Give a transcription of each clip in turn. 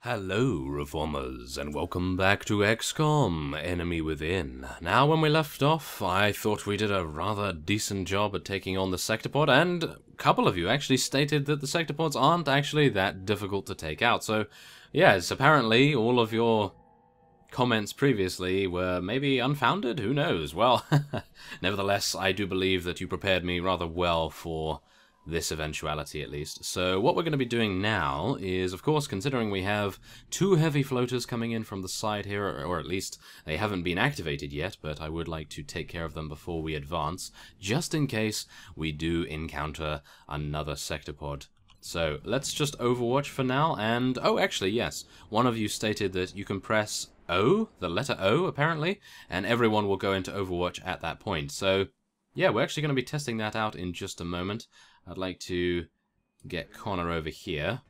Hello, Reformers, and welcome back to XCOM, Enemy Within. Now, when we left off, I thought we did a rather decent job at taking on the sectopod, and a couple of you actually stated that the sectopods aren't actually that difficult to take out. So, yes, apparently all of your comments previously were maybe unfounded, who knows? Well, nevertheless, I do believe that you prepared me rather well for this eventuality at least. So what we're going to be doing now is, of course, considering we have two heavy floaters coming in from the side here, or at least they haven't been activated yet, but I would like to take care of them before we advance, just in case we do encounter another sectopod. So let's just overwatch for now, and oh, actually, yes, one of you stated that you can press O, the letter O, apparently, and everyone will go into overwatch at that point. So yeah, we're actually going to be testing that out in just a moment. I'd like to get Connor over here,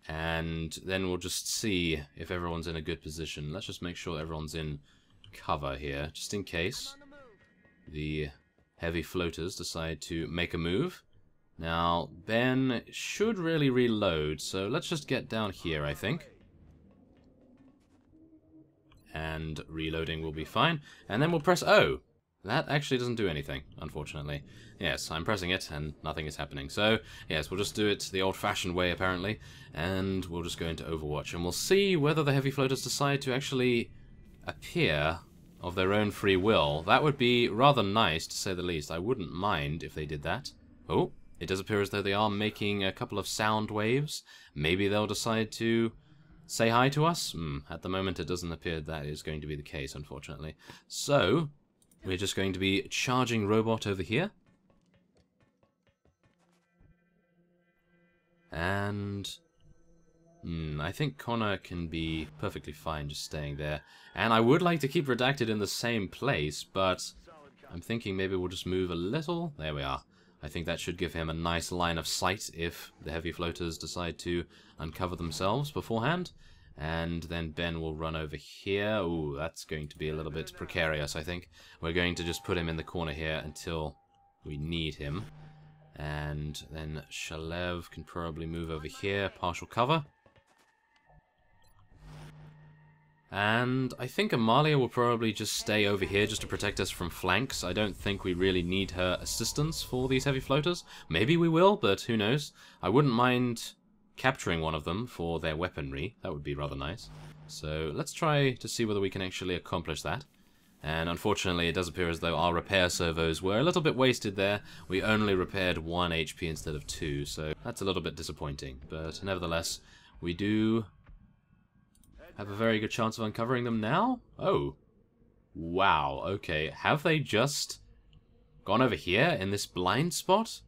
and then we'll just see if everyone's in a good position. Let's just make sure everyone's in cover here, just in case the heavy floaters decide to make a move. Now, Ben should really reload, so let's just get down here, I think. And reloading will be fine, and then we'll press O. That actually doesn't do anything, unfortunately. Yes, I'm pressing it, and nothing is happening. So, yes, we'll just do it the old-fashioned way, apparently, and we'll just go into Overwatch, and we'll see whether the heavy floaters decide to actually appear of their own free will. That would be rather nice, to say the least. I wouldn't mind if they did that. Oh, it does appear as though they are making a couple of sound waves. Maybe they'll decide to say hi to us? At the moment, it doesn't appear that is going to be the case, unfortunately. So we're just going to be charging robot over here. And I think Connor can be perfectly fine just staying there. And I would like to keep Redacted in the same place, but I'm thinking maybe we'll just move a little. There we are. I think that should give him a nice line of sight if the heavy floaters decide to uncover themselves beforehand. And then Ben will run over here. Ooh, that's going to be a little bit precarious, I think. We're going to just put him in the corner here until we need him. And then Shalev can probably move over here, partial cover. And I think Amalia will probably just stay over here just to protect us from flanks. I don't think we really need her assistance for these heavy floaters. Maybe we will, but who knows. I wouldn't mind capturing one of them for their weaponry. That would be rather nice. So let's try to see whether we can actually accomplish that. And unfortunately, it does appear as though our repair servos were a little bit wasted there. We only repaired 1 HP instead of 2, so that's a little bit disappointing. But nevertheless, we do have a very good chance of uncovering them now. Oh. Wow, okay. Have they just gone over here in this blind spot?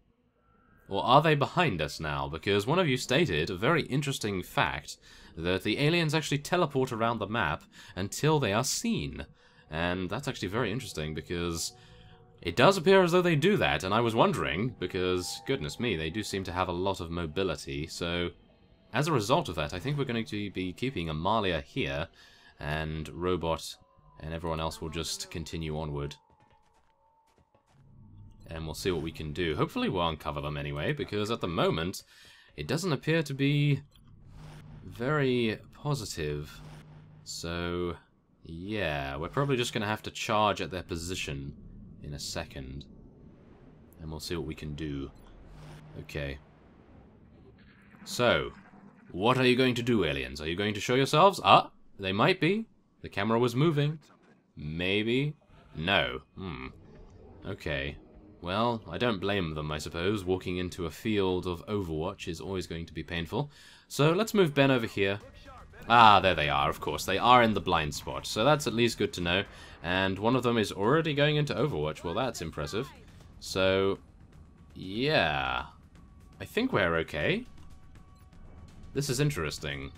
Or are they behind us now? Because one of you stated a very interesting fact that the aliens actually teleport around the map until they are seen. And that's actually very interesting because it does appear as though they do that, and I was wondering, because, goodness me, they do seem to have a lot of mobility, so as a result of that, I think we're going to be keeping Amalia here, and Robot and everyone else will just continue onward. And we'll see what we can do. Hopefully we'll uncover them anyway, because at the moment, it doesn't appear to be very positive. So yeah, we're probably just going to have to charge at their position in a second. And we'll see what we can do. Okay. So, what are you going to do, aliens? Are you going to show yourselves? Ah, they might be. The camera was moving. Maybe. No. Okay. Well, I don't blame them, I suppose. Walking into a field of Overwatch is always going to be painful. So let's move Ben over here. Ah, there they are, of course. They are in the blind spot, so that's at least good to know. And one of them is already going into Overwatch. Well, that's impressive. So, yeah. I think we're okay. This is interesting.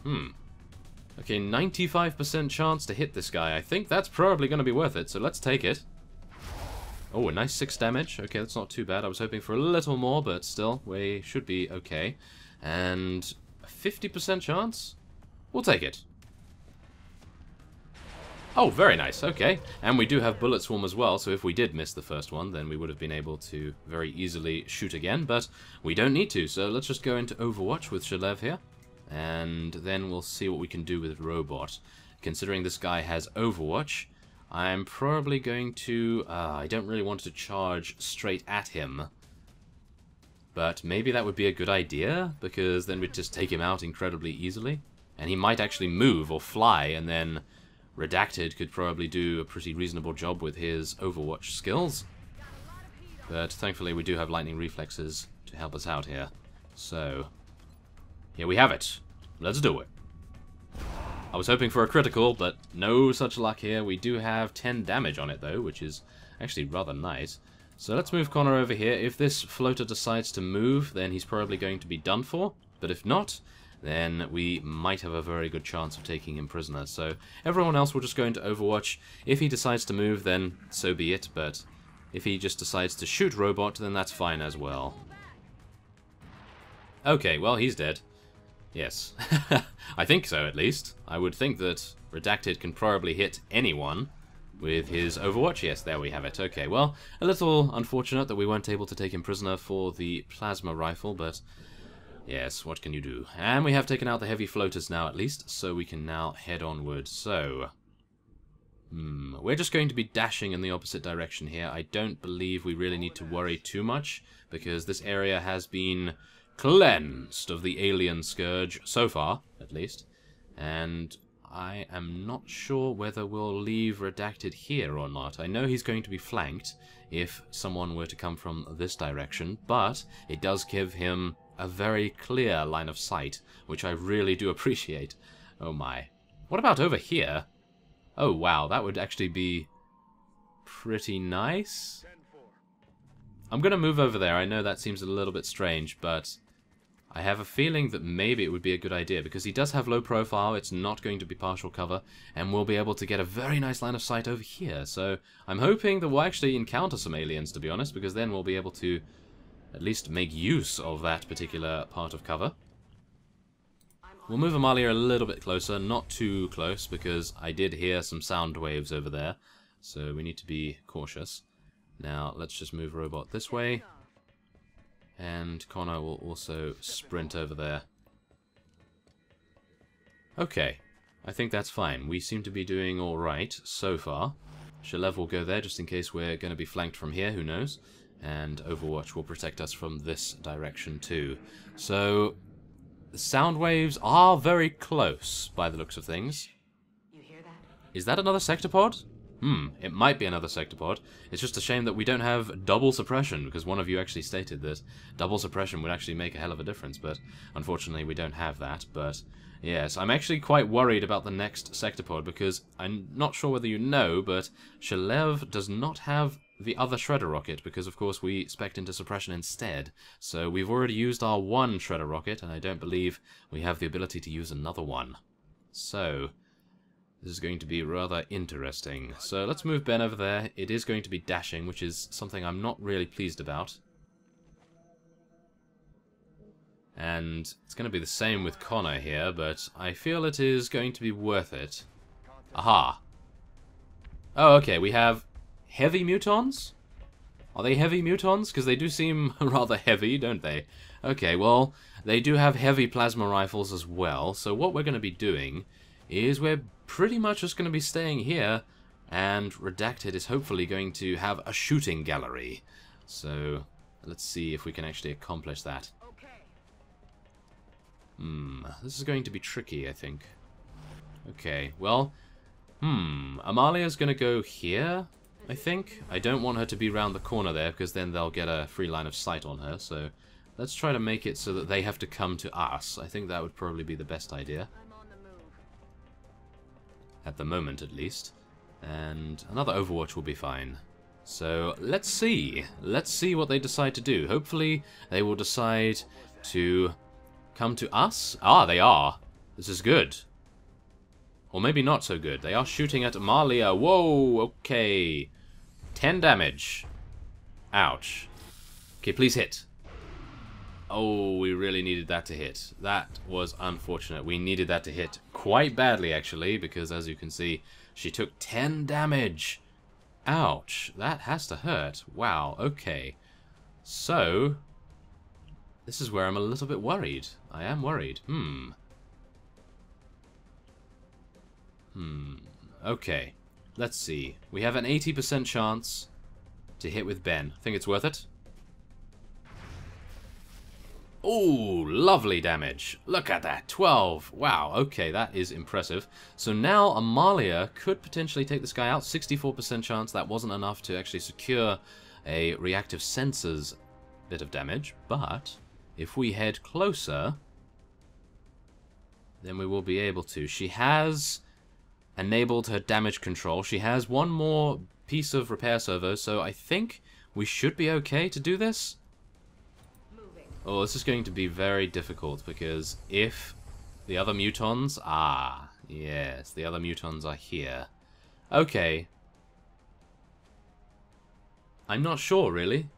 Okay, 95% chance to hit this guy. I think that's probably going to be worth it, so let's take it. Oh, a nice 6 damage. Okay, that's not too bad. I was hoping for a little more, but still, we should be okay. And a 50% chance? We'll take it. Oh, very nice. Okay. And we do have Bullet Swarm as well, so if we did miss the first one, then we would have been able to very easily shoot again, but we don't need to, so let's just go into Overwatch with Shalev here. and then we'll see what we can do with Robot. Considering this guy has Overwatch, I'm probably going to... I don't really want to charge straight at him. But maybe that would be a good idea, because then we'd just take him out incredibly easily. And he might actually move or fly, and then Redacted could probably do a pretty reasonable job with his Overwatch skills. But thankfully we do have lightning reflexes to help us out here. So, here we have it. Let's do it. I was hoping for a critical, but no such luck here. We do have 10 damage on it though, which is actually rather nice. So let's move Connor over here. If this floater decides to move, then he's probably going to be done for. But if not, then we might have a very good chance of taking him prisoner. So everyone else will just go into Overwatch. If he decides to move, then so be it. But if he just decides to shoot Robot, then that's fine as well. Okay, well, he's dead. Yes. I think so, at least. I would think that Redacted can probably hit anyone with his Overwatch. Yes, there we have it. Okay, well, a little unfortunate that we weren't able to take him prisoner for the plasma rifle, but yes, what can you do? And we have taken out the heavy floaters now, at least, so we can now head onward. So, we're just going to be dashing in the opposite direction here. I don't believe we really need to worry too much, because this area has been cleansed of the alien scourge, so far, at least. And I am not sure whether we'll leave Redacted here or not. I know he's going to be flanked if someone were to come from this direction, but it does give him a very clear line of sight, which I really do appreciate. Oh my. What about over here? Oh wow, that would actually be pretty nice. I'm gonna move over there. I know that seems a little bit strange, but I have a feeling that maybe it would be a good idea, because he does have low profile, it's not going to be partial cover, and we'll be able to get a very nice line of sight over here. So I'm hoping that we'll actually encounter some aliens, to be honest, because then we'll be able to at least make use of that particular part of cover. We'll move Amalia a little bit closer, not too close, because I did hear some sound waves over there, so we need to be cautious. Now, let's just move Robot this way. And Connor will also sprint over there. Okay, I think that's fine. We seem to be doing alright so far. Shalev will go there just in case we're going to be flanked from here, who knows. And Overwatch will protect us from this direction too. So, the sound waves are very close by the looks of things. You hear that? Is that another sectopod? It might be another sectopod. It's just a shame that we don't have double suppression, because one of you actually stated that double suppression would actually make a hell of a difference, but unfortunately we don't have that. But yes, I'm actually quite worried about the next sectopod, because I'm not sure whether you know, but Shalev does not have the other shredder rocket, because of course we spec'd into suppression instead. So we've already used our one shredder rocket, and I don't believe we have the ability to use another one. So this is going to be rather interesting. So let's move Ben over there. It is going to be dashing, which is something I'm not really pleased about. And it's going to be the same with Connor here, but I feel it is going to be worth it. Aha! Oh, okay, we have heavy Mutons? Are they heavy Mutons? Because they do seem rather heavy, don't they? Okay, well, they do have heavy plasma rifles as well, so what we're going to be doing is we're pretty much just going to be staying here, and Redacted is hopefully going to have a shooting gallery. So, let's see if we can actually accomplish that. This is going to be tricky, I think. Okay, well, Amalia's going to go here, I think. I don't want her to be round the corner there, because then they'll get a free line of sight on her, so let's try to make it so that they have to come to us. I think that would probably be the best idea. At the moment, at least. And another Overwatch will be fine. So, let's see. Let's see what they decide to do. Hopefully, they will decide to come to us. Ah, they are. This is good. Or maybe not so good. They are shooting at Amalia. Whoa, okay. 10 damage. Ouch. Okay, please hit. Oh, we really needed that to hit. That was unfortunate. We needed that to hit quite badly, actually, because as you can see, she took 10 damage. Ouch. That has to hurt. Wow, okay. So, this is where I'm a little bit worried. I am worried. Okay. Let's see. We have an 80% chance to hit with Ben. Think it's worth it? Ooh, lovely damage. Look at that. 12. Wow, okay, that is impressive. So now Amalia could potentially take this guy out. 64% chance. That wasn't enough to actually secure a reactive sensors bit of damage. But if we head closer, then we will be able to. She has enabled her damage control. She has one more piece of repair servo, so I think we should be okay to do this. Oh, this is going to be very difficult, because if the other mutons... Ah, yes, the other mutons are here. Okay. I'm not sure, really.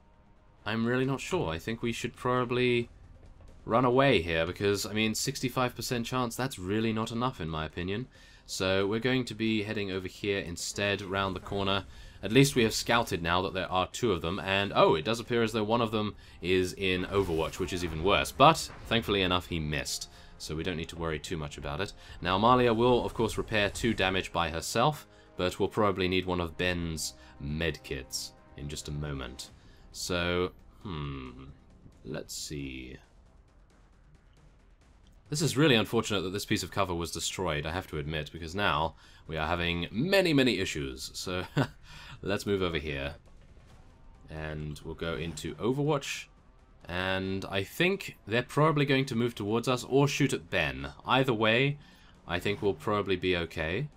I'm really not sure. I think we should probably run away here, because, I mean, 65% chance, that's really not enough, in my opinion. So we're going to be heading over here instead, round the corner. At least we have scouted now that there are two of them, and oh, it does appear as though one of them is in Overwatch, which is even worse. But, thankfully enough, he missed, so we don't need to worry too much about it. Now, Amalia will, of course, repair 2 damage by herself, but we'll probably need one of Ben's medkits in just a moment. So, let's see. This is really unfortunate that this piece of cover was destroyed, I have to admit, because now we are having many, many issues. So, let's move over here. And we'll go into Overwatch. And I think they're probably going to move towards us or shoot at Ben. Either way, I think we'll probably be okay.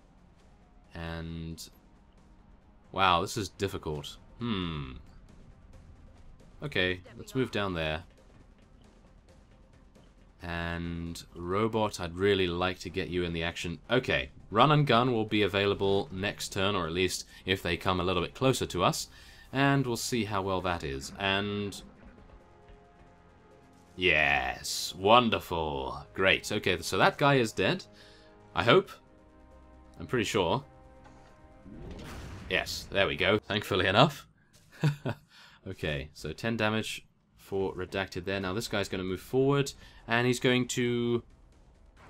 And... wow, this is difficult. Okay, let's move down there. And Robot, I'd really like to get you in the action. Okay, run and gun will be available next turn, or at least if they come a little bit closer to us. And we'll see how well that is. And... yes, wonderful. Great, okay, so that guy is dead. I hope. I'm pretty sure. Yes, there we go, thankfully enough. Okay, so 10 damage for Redacted there. Now this guy's going to move forward, and he's going to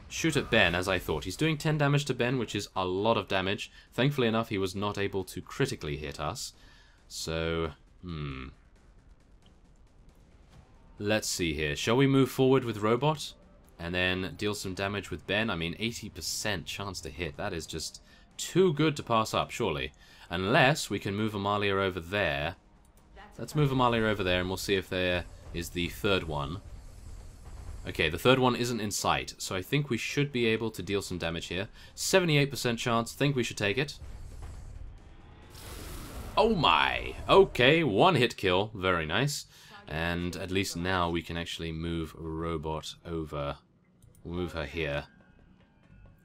shoot at Ben, as I thought. He's doing 10 damage to Ben, which is a lot of damage. Thankfully enough, he was not able to critically hit us. So, let's see here. Shall we move forward with Robot, and then deal some damage with Ben? I mean, 80% chance to hit. That is just too good to pass up, surely. Unless we can move Amalia over there. Let's move Amalia over there, and we'll see if there is the third one. Okay, the third one isn't in sight, so I think we should be able to deal some damage here. 78% chance, think we should take it. Oh my! Okay, 1 hit kill, very nice. And at least now we can actually move Robot over. We'll move her here.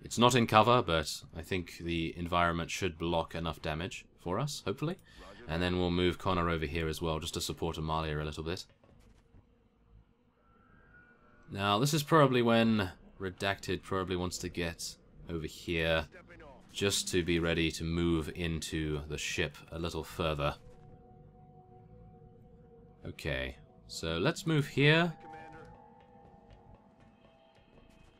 It's not in cover, but I think the environment should block enough damage for us, hopefully. And then we'll move Connor over here as well, just to support Amalia a little bit. Now, this is probably when Redacted probably wants to get over here, just to be ready to move into the ship a little further. Okay, so let's move here.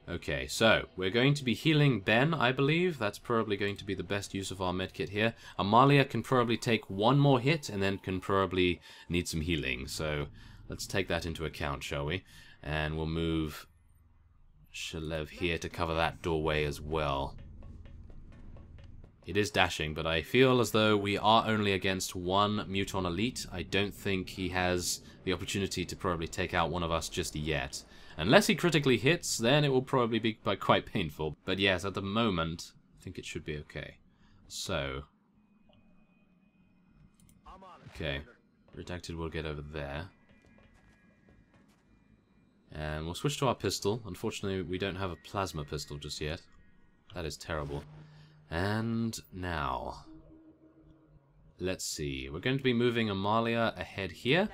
Okay, so we're going to be healing Ben, I believe. That's probably going to be the best use of our medkit here. Amalia can probably take 1 more hit and then can probably need some healing. So let's take that into account, shall we? And we'll move Shalev here to cover that doorway as well. It is dashing, but I feel as though we are only against 1 Muton Elite. I don't think he has the opportunity to probably take out one of us just yet. Unless he critically hits, then it will probably be quite painful. But yes, at the moment, I think it should be okay. So... okay, Redacted will get over there. And we'll switch to our pistol. Unfortunately, we don't have a plasma pistol just yet. That is terrible. And now... let's see. We're going to be moving Amalia ahead here.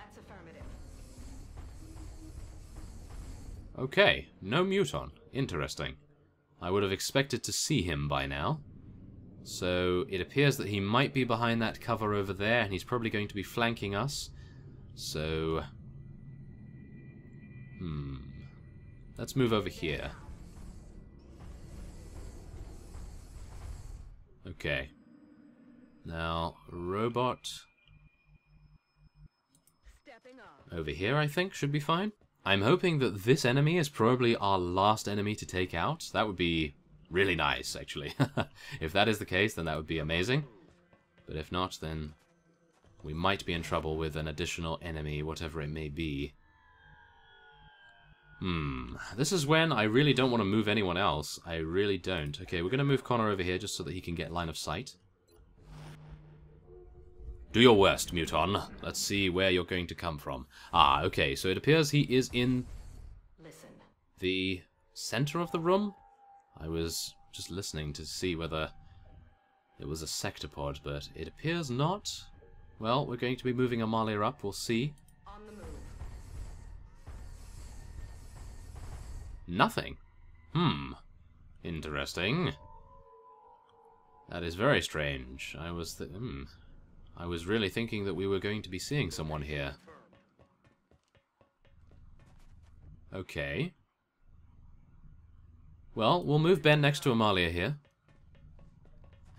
Okay, no Muton. Interesting. I would have expected to see him by now. So it appears that he might be behind that cover over there, and he's probably going to be flanking us. So... let's move over here. Okay. Now, robot over here, I think, should be fine. I'm hoping that this enemy is probably our last enemy to take out. That would be really nice, actually. If that is the case, then that would be amazing. But if not, then we might be in trouble with an additional enemy, whatever it may be. This is when I really don't want to move anyone else. I really don't. Okay, we're going to move Connor over here just so that he can get line of sight. Do your worst, Muton. Let's see where you're going to come from. Ah, okay, so it appears he is in the center of the room. I was just listening to see whether it was a sectopod, but it appears not. Well, we're going to be moving Amalia up, we'll see. Nothing. Interesting. That is very strange. I was really thinking that we were going to be seeing someone here. Okay. Well, we'll move Ben next to Amalia here.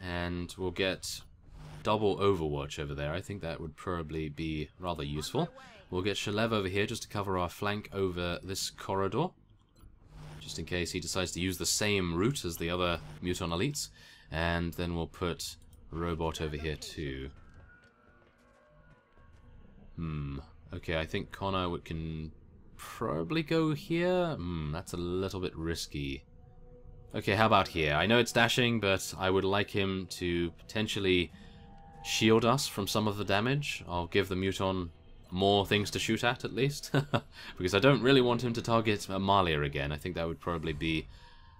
And we'll get double overwatch over there. I think that would probably be rather useful. We'll get Shalev over here just to cover our flank over this corridor. Just in case he decides to use the same route as the other Muton elites. And then we'll put Robot over here too. Okay, I think Connor can probably go here. That's a little bit risky. Okay, how about here? I know it's dashing, but I would like him to potentially shield us from some of the damage. I'll give the Muton more things to shoot at least. Because I don't really want him to target Amalia again. I think that would probably be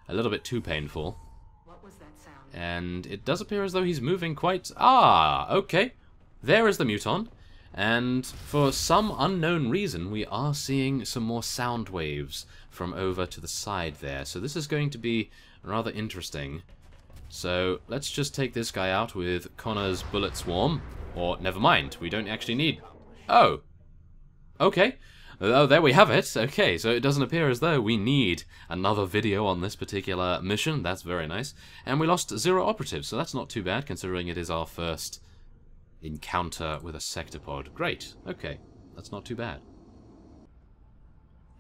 a little bit too painful. What was that sound? And it does appear as though he's moving quite... Ah, okay. There is the Muton. And for some unknown reason, we are seeing some more sound waves from over to the side there. So this is going to be rather interesting. So let's just take this guy out with Connor's bullet swarm. Or never mind, we don't actually need... Oh! Okay. Oh, there we have it. Okay, so it doesn't appear as though we need another video on this particular mission. That's very nice. And we lost 0 operatives, so that's not too bad, considering it is our first encounter with a sectopod. Great. Okay, that's not too bad.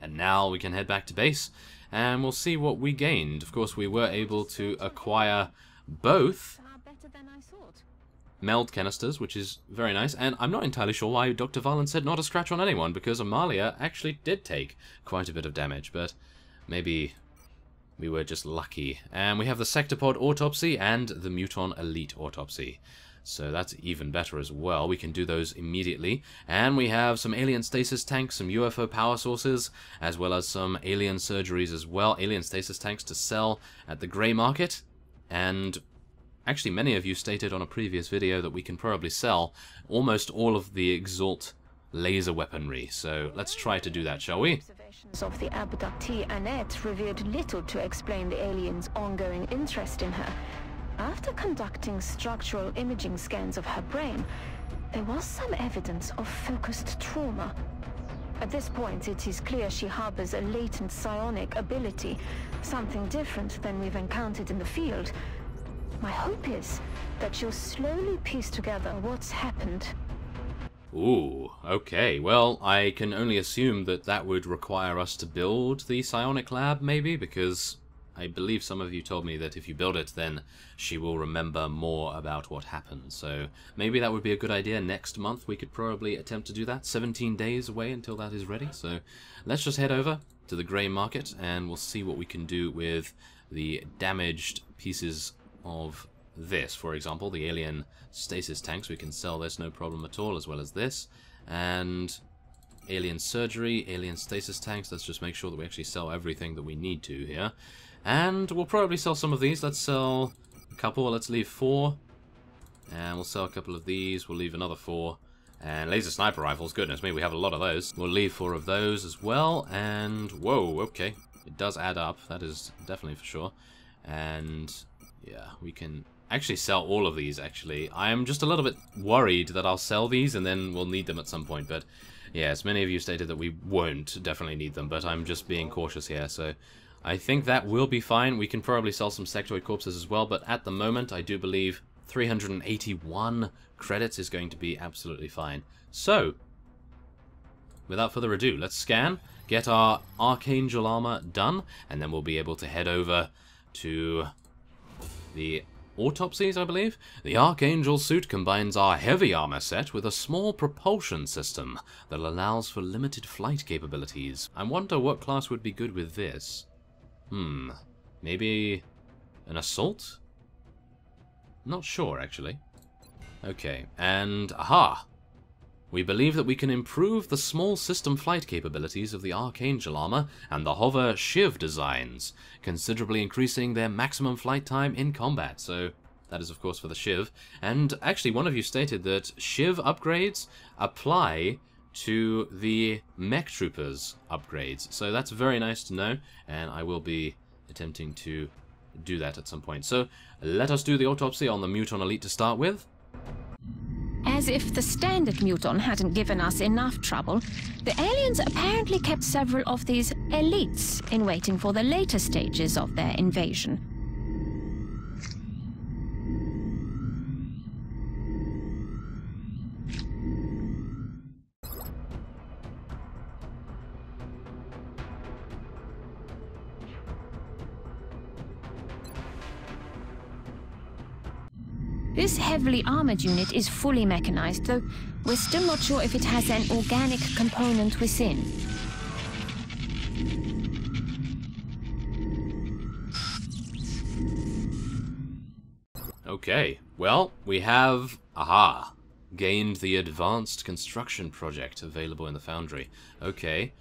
And now we can head back to base, and we'll see what we gained. Of course, we were able to acquire both meld canisters, which is very nice, and I'm not entirely sure why Dr. Valen said not a scratch on anyone, because Amalia actually did take quite a bit of damage, but maybe we were just lucky. And we have the Sectopod Autopsy and the Muton Elite Autopsy, so that's even better as well. We can do those immediately. And we have some alien stasis tanks, some UFO power sources, as well as some alien surgeries as well. Alien stasis tanks to sell at the grey market, and actually, many of you stated on a previous video that we can probably sell almost all of the Exalt laser weaponry. So let's try to do that, shall we? Observations of the abductee Annette revealed little to explain the aliens' ongoing interest in her. After conducting structural imaging scans of her brain, there was some evidence of focused trauma. At this point, it is clear she harbors a latent psionic ability, something different than we've encountered in the field. My hope is that she'll slowly piece together what's happened. Ooh, okay. Well, I can only assume that that would require us to build the psionic lab, maybe, because I believe some of you told me that if you build it, then she will remember more about what happened. So maybe that would be a good idea. Next month we could probably attempt to do that. 17 days away until that is ready. So let's just head over to the grey market, and we'll see what we can do with the damaged pieces of this. For example, the alien stasis tanks, we can sell this no problem at all, as well as this. And alien surgery, alien stasis tanks, let's just make sure that we actually sell everything that we need to here. And we'll probably sell some of these. Let's sell a couple, let's leave 4. And we'll sell a couple of these, we'll leave another 4. And laser sniper rifles, goodness me, we have a lot of those. We'll leave 4 of those as well. And whoa, okay, it does add up, that is definitely for sure. And yeah, we can actually sell all of these, actually. I am just a little bit worried that I'll sell these and then we'll need them at some point. But yes, many of you stated that we won't definitely need them, but I'm just being cautious here. So I think that will be fine. We can probably sell some sectoid corpses as well, but at the moment I do believe 381 credits is going to be absolutely fine. So, without further ado, let's scan, get our Archangel armor done, and then we'll be able to head over to the autopsies, I believe. The Archangel suit combines our heavy armor set with a small propulsion system that allows for limited flight capabilities. I wonder what class would be good with this. Maybe an assault? Not sure, actually. Okay, and aha! We believe that we can improve the small system flight capabilities of the Archangel armor and the hover Shiv designs, considerably increasing their maximum flight time in combat. So that is of course for the Shiv. And actually one of you stated that Shiv upgrades apply to the Mech Troopers upgrades. So that's very nice to know, and I will be attempting to do that at some point. So let us do the autopsy on the Muton Elite to start with. As if the standard Muton hadn't given us enough trouble, the aliens apparently kept several of these elites in waiting for the later stages of their invasion. This heavily armored unit is fully mechanized, though we're still not sure if it has an organic component within. Okay, well, we have, gained the Advanced Construction Project available in the Foundry. Okay.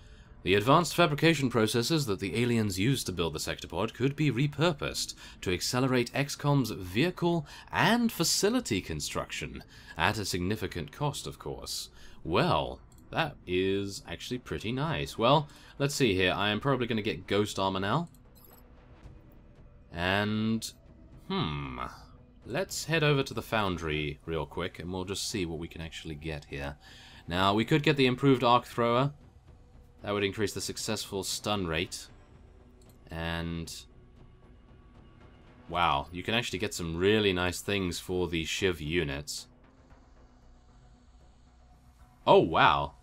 The advanced fabrication processes that the aliens used to build the sectopod could be repurposed to accelerate XCOM's vehicle and facility construction, at a significant cost, of course. Well, that is actually pretty nice. Well, let's see here. I am probably going to get Ghost Armor now. And, let's head over to the Foundry real quick, and we'll just see what we can actually get here. Now, we could get the improved Arc Thrower. That would increase the successful stun rate. And wow, you can actually get some really nice things for the Shiv units. Oh wow.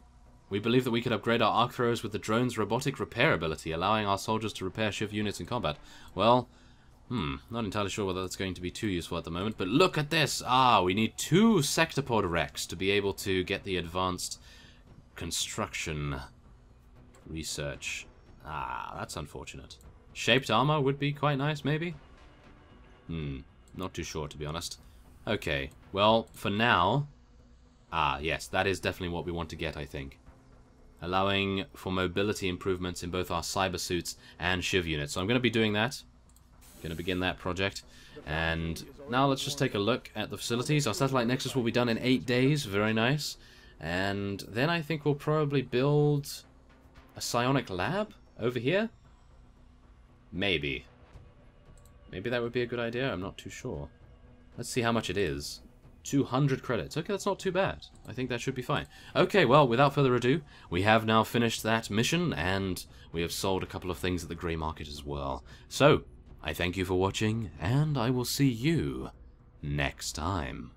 We believe that we could upgrade our arc throwers with the drone's robotic repair ability, allowing our soldiers to repair Shiv units in combat. Well, not entirely sure whether that's going to be too useful at the moment, but look at this! We need 2 sectopod wrecks to be able to get the advanced construction research. That's unfortunate. Shaped armor would be quite nice, maybe? Not too sure, to be honest. Okay, well, for now... yes, that is definitely what we want to get, I think. Allowing for mobility improvements in both our cyber suits and Shiv units. So I'm going to be doing that. Going to begin that project. And now let's just take a look at the facilities. Our satellite nexus will be done in 8 days. Very nice. And then I think we'll probably build a psionic lab over here? Maybe. Maybe that would be a good idea. I'm not too sure. Let's see how much it is. 200 credits. Okay, that's not too bad. I think that should be fine. Okay, well, without further ado, we have now finished that mission, and we have sold a couple of things at the grey market as well. So, I thank you for watching, and I will see you next time.